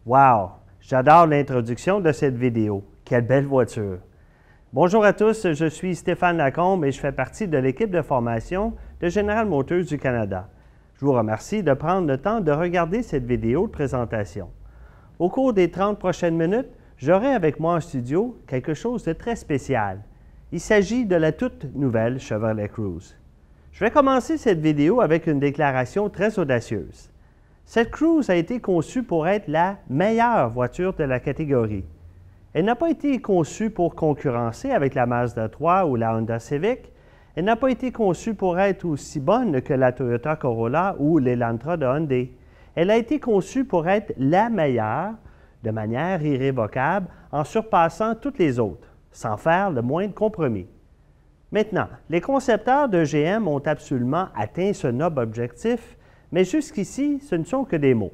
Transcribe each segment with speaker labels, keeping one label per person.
Speaker 1: Wow! J'adore l'introduction de cette vidéo. Quelle belle voiture! Bonjour à tous, je suis Stéphane Lacombe et je fais partie de l'équipe de formation de General Motors du Canada. Je vous remercie de prendre le temps de regarder cette vidéo de présentation. Au cours des 30 prochaines minutes, j'aurai avec moi en studio quelque chose de très spécial. Il s'agit de la toute nouvelle Chevrolet Cruze. Je vais commencer cette vidéo avec une déclaration très audacieuse. Cette Cruze a été conçue pour être la meilleure voiture de la catégorie. Elle n'a pas été conçue pour concurrencer avec la Mazda 3 ou la Honda Civic. Elle n'a pas été conçue pour être aussi bonne que la Toyota Corolla ou l'Elantra de Hyundai. Elle a été conçue pour être la meilleure de manière irrévocable en surpassant toutes les autres, sans faire le moindre compromis. Maintenant, les concepteurs de GM ont absolument atteint ce noble objectif, mais jusqu'ici, ce ne sont que des mots.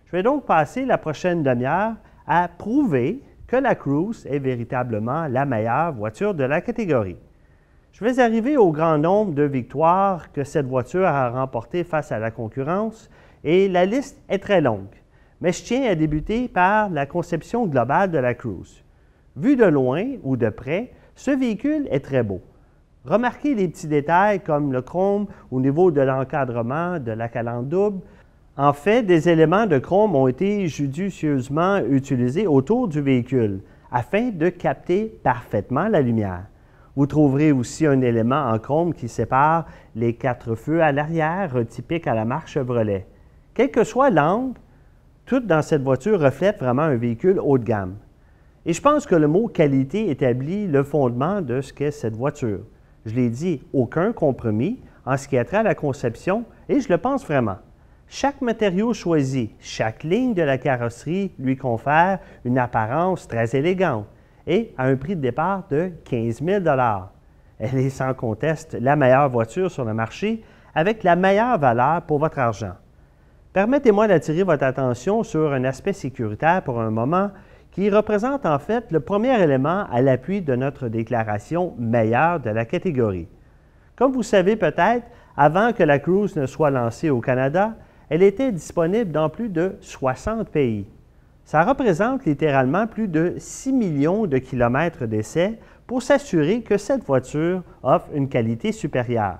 Speaker 1: Je vais donc passer la prochaine demi-heure à prouver que la Cruze est véritablement la meilleure voiture de la catégorie. Je vais arriver au grand nombre de victoires que cette voiture a remportées face à la concurrence, et la liste est très longue. Mais je tiens à débuter par la conception globale de la Cruze. Vu de loin ou de près, ce véhicule est très beau. Remarquez les petits détails comme le chrome au niveau de l'encadrement de la calandre double. En fait, des éléments de chrome ont été judicieusement utilisés autour du véhicule afin de capter parfaitement la lumière. Vous trouverez aussi un élément en chrome qui sépare les 4 feux à l'arrière, typique à la marque Chevrolet. Quel que soit l'angle, tout dans cette voiture reflète vraiment un véhicule haut de gamme. Et je pense que le mot « qualité » établit le fondement de ce qu'est cette voiture. Je l'ai dit, aucun compromis en ce qui a trait à la conception, et je le pense vraiment. Chaque matériau choisi, chaque ligne de la carrosserie lui confère une apparence très élégante et à un prix de départ de 15 000 $. Elle est sans conteste la meilleure voiture sur le marché avec la meilleure valeur pour votre argent. Permettez-moi d'attirer votre attention sur un aspect sécuritaire pour un moment qui représente en fait le premier élément à l'appui de notre déclaration meilleure de la catégorie. Comme vous savez peut-être, avant que la Cruze ne soit lancée au Canada, elle était disponible dans plus de 60 pays. Ça représente littéralement plus de 6 millions de kilomètres d'essai pour s'assurer que cette voiture offre une qualité supérieure.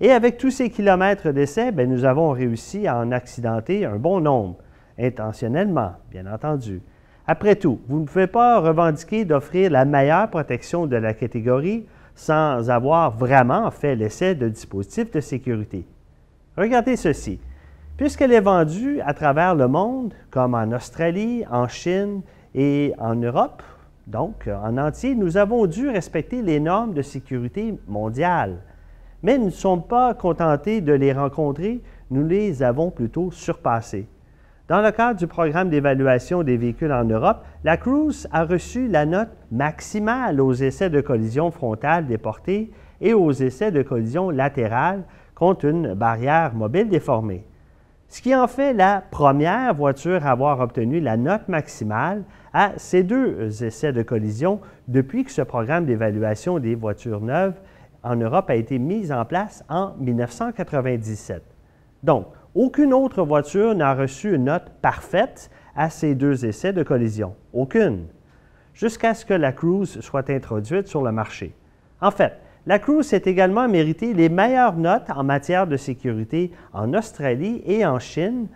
Speaker 1: Et avec tous ces kilomètres d'essai, nous avons réussi à en accidenter un bon nombre, intentionnellement, bien entendu. Après tout, vous ne pouvez pas revendiquer d'offrir la meilleure protection de la catégorie sans avoir vraiment fait l'essai de dispositifs de sécurité. Regardez ceci. Puisqu'elle est vendue à travers le monde, comme en Australie, en Chine et en Europe, donc en entier, nous avons dû respecter les normes de sécurité mondiales. Mais nous ne sommes pas contentés de les rencontrer, nous les avons plutôt surpassées. Dans le cadre du programme d'évaluation des véhicules en Europe, la Cruze a reçu la note maximale aux essais de collision frontale déportée et aux essais de collision latérale contre une barrière mobile déformée. Ce qui en fait la première voiture à avoir obtenu la note maximale à ces deux essais de collision depuis que ce programme d'évaluation des voitures neuves en Europe a été mis en place en 1997. Donc, aucune autre voiture n'a reçu une note parfaite à ces deux essais de collision. Aucune. Jusqu'à ce que la Cruze soit introduite sur le marché. En fait, la Cruze s'est également mérité les meilleures notes en matière de sécurité en Australie et en Chine,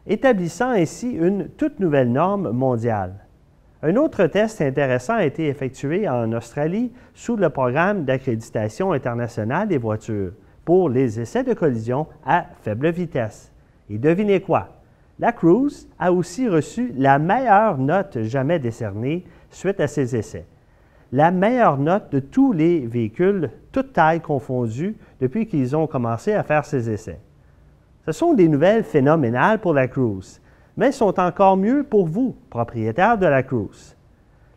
Speaker 1: établissant ainsi une toute nouvelle norme mondiale. Un autre test intéressant a été effectué en Australie sous le programme d'accréditation internationale des voitures pour les essais de collision à faible vitesse. Et devinez quoi? La Cruze a aussi reçu la meilleure note jamais décernée suite à ces essais. La meilleure note de tous les véhicules, toutes tailles confondues, depuis qu'ils ont commencé à faire ces essais. Ce sont des nouvelles phénoménales pour la Cruze, mais sont encore mieux pour vous, propriétaires de la Cruze.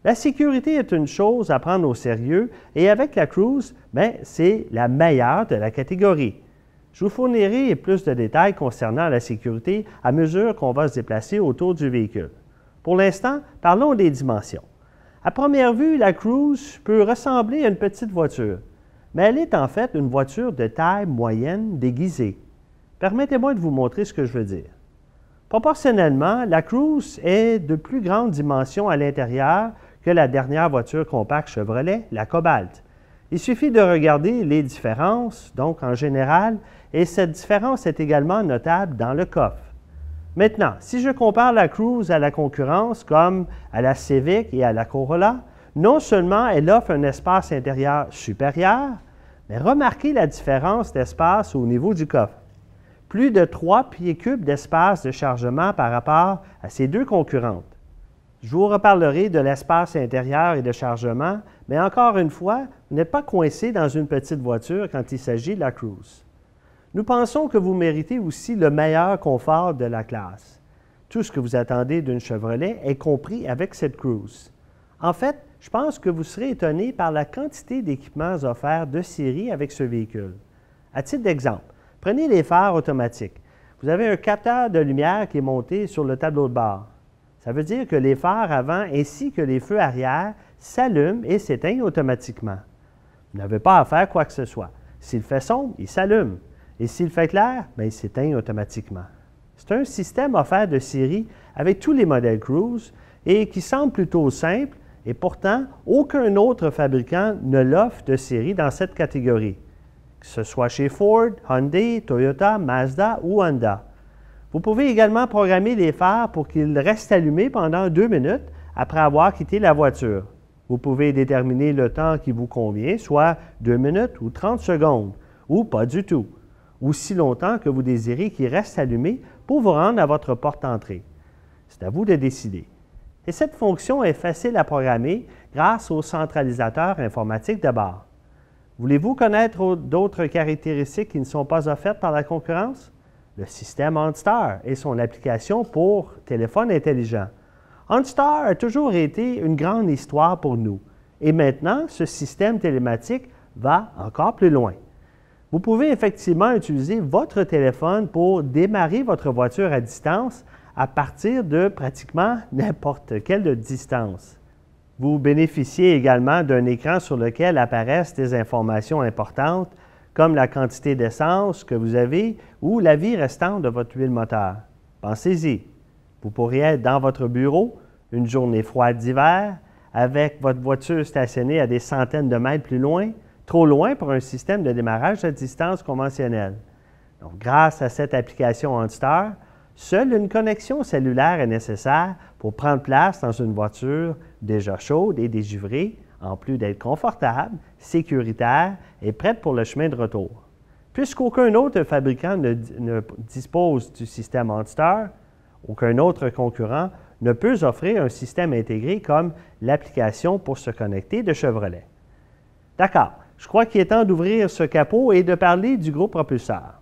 Speaker 1: La sécurité est une chose à prendre au sérieux et avec la Cruze, c'est la meilleure de la catégorie. Je vous fournirai plus de détails concernant la sécurité à mesure qu'on va se déplacer autour du véhicule. Pour l'instant, parlons des dimensions. À première vue, la Cruze peut ressembler à une petite voiture, mais elle est en fait une voiture de taille moyenne déguisée. Permettez-moi de vous montrer ce que je veux dire. Proportionnellement, la Cruze est de plus grande dimension à l'intérieur que la dernière voiture compacte Chevrolet, la Cobalt. Il suffit de regarder les différences, donc en général, et cette différence est également notable dans le coffre. Maintenant, si je compare la Cruze à la concurrence, comme à la Civic et à la Corolla, non seulement elle offre un espace intérieur supérieur, mais remarquez la différence d'espace au niveau du coffre. Plus de 3 pieds cubes d'espace de chargement par rapport à ces deux concurrentes. Je vous reparlerai de l'espace intérieur et de chargement, mais encore une fois, vous n'êtes pas coincé dans une petite voiture quand il s'agit de la Cruze. Nous pensons que vous méritez aussi le meilleur confort de la classe. Tout ce que vous attendez d'une Chevrolet est compris avec cette Cruze. En fait, je pense que vous serez étonné par la quantité d'équipements offerts de série avec ce véhicule. À titre d'exemple, prenez les phares automatiques. Vous avez un capteur de lumière qui est monté sur le tableau de bord. Ça veut dire que les phares avant ainsi que les feux arrière s'allument et s'éteignent automatiquement. Vous n'avez pas à faire quoi que ce soit. S'il fait sombre, il s'allume. Et s'il fait clair, bien, il s'éteint automatiquement. C'est un système offert de série avec tous les modèles Cruze et qui semble plutôt simple et pourtant, aucun autre fabricant ne l'offre de série dans cette catégorie, que ce soit chez Ford, Hyundai, Toyota, Mazda ou Honda. Vous pouvez également programmer les phares pour qu'ils restent allumés pendant 2 minutes après avoir quitté la voiture. Vous pouvez déterminer le temps qui vous convient, soit 2 minutes ou 30 secondes, ou pas du tout, ou si longtemps que vous désirez qu'ils restent allumés pour vous rendre à votre porte-entrée. C'est à vous de décider. Et cette fonction est facile à programmer grâce au centralisateur informatique de bord. Voulez-vous connaître d'autres caractéristiques qui ne sont pas offertes par la concurrence? Le système OnStar et son application pour téléphone intelligent. OnStar a toujours été une grande histoire pour nous. Et maintenant, ce système télématique va encore plus loin. Vous pouvez effectivement utiliser votre téléphone pour démarrer votre voiture à distance à partir de pratiquement n'importe quelle distance. Vous bénéficiez également d'un écran sur lequel apparaissent des informations importantes comme la quantité d'essence que vous avez ou la vie restante de votre huile moteur. Pensez-y, vous pourriez être dans votre bureau une journée froide d'hiver avec votre voiture stationnée à des centaines de mètres plus loin, trop loin pour un système de démarrage à distance conventionnel. Donc, grâce à cette application OnStar, seule une connexion cellulaire est nécessaire pour prendre place dans une voiture déjà chaude et dégivrée, en plus d'être confortable, sécuritaire et prête pour le chemin de retour. Puisqu'aucun autre fabricant ne dispose du système OnStar, aucun autre concurrent ne peut offrir un système intégré comme l'application pour se connecter de Chevrolet. D'accord. Je crois qu'il est temps d'ouvrir ce capot et de parler du gros propulseur.